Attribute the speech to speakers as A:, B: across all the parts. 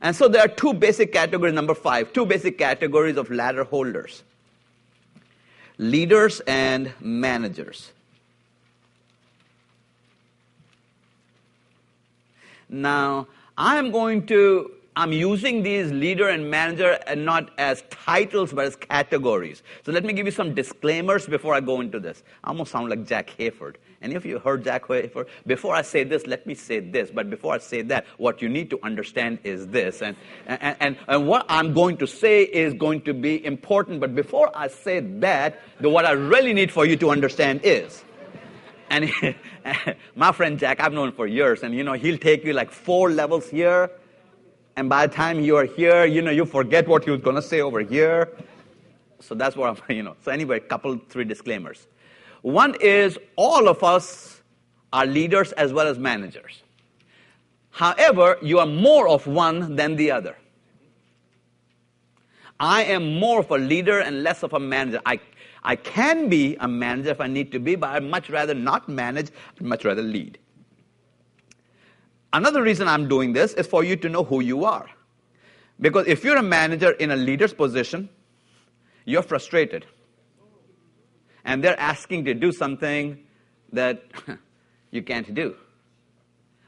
A: And so there are two basic categories, number 5, two basic categories of ladder holders. Leaders and managers. Now, I'm using these leader and manager and not as titles but as categories. So let me give you some disclaimers before I go into this. I almost sound like Jack Hayford. Any of you heard Jack Hayford? Before I say this, let me say this. But before I say that, what you need to understand is this. And what I'm going to say is going to be important. But before I say that, what I really need for you to understand is. And my friend Jack, I've known him for years. And, he'll take you like 4 levels here. And by the time you are here, you forget what he was going to say over here. So that's what I'm, So anyway, 3 disclaimers. One is all of us are leaders as well as managers. However, you are more of one than the other. I am more of a leader and less of a manager. I can be a manager if I need to be, but I'd much rather not manage. I'd much rather lead. Another reason I'm doing this is for you to know who you are. Because if you're a manager in a leader's position, you're frustrated. And they're asking to do something that you can't do.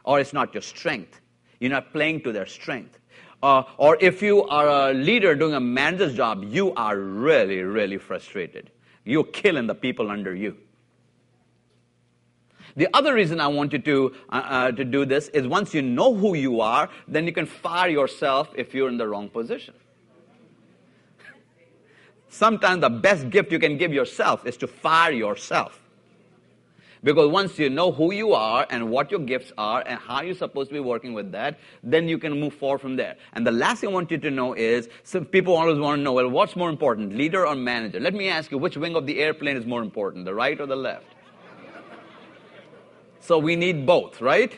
A: Or it's not your strength. You're not playing to their strength. Or if you are a leader doing a manager's job, you are really, really frustrated. You're killing the people under you. The other reason I want you to do this is once you know who you are, then you can fire yourself if you're in the wrong position. Sometimes the best gift you can give yourself is to fire yourself. Because once you know who you are and what your gifts are and how you're supposed to be working with that, then you can move forward from there. And the last thing I want you to know is, some people always want to know, well, what's more important, leader or manager? Let me ask you, which wing of the airplane is more important, the right or the left? So we need both, right?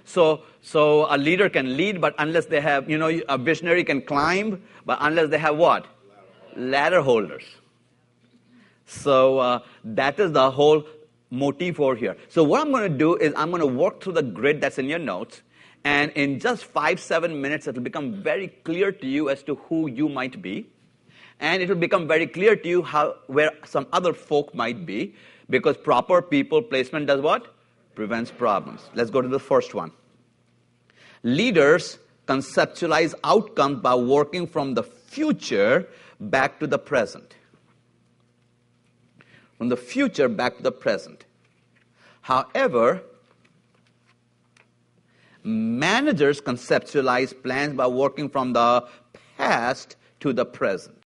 A: So a leader can lead, but unless they have, a visionary can climb, but unless they have what? Ladder holders. So that is the whole motif over here. So what I'm going to do is I'm going to work through the grid that's in your notes, and in just 5-7 minutes, it will become very clear to you as to who you might be, and it will become very clear to you where some other folk might be, because proper people placement does what? Prevents problems. Let's go to the first one. Leaders conceptualize outcomes by working from the future back to the present. From the future back to the present. However, managers conceptualize plans by working from the past to the present.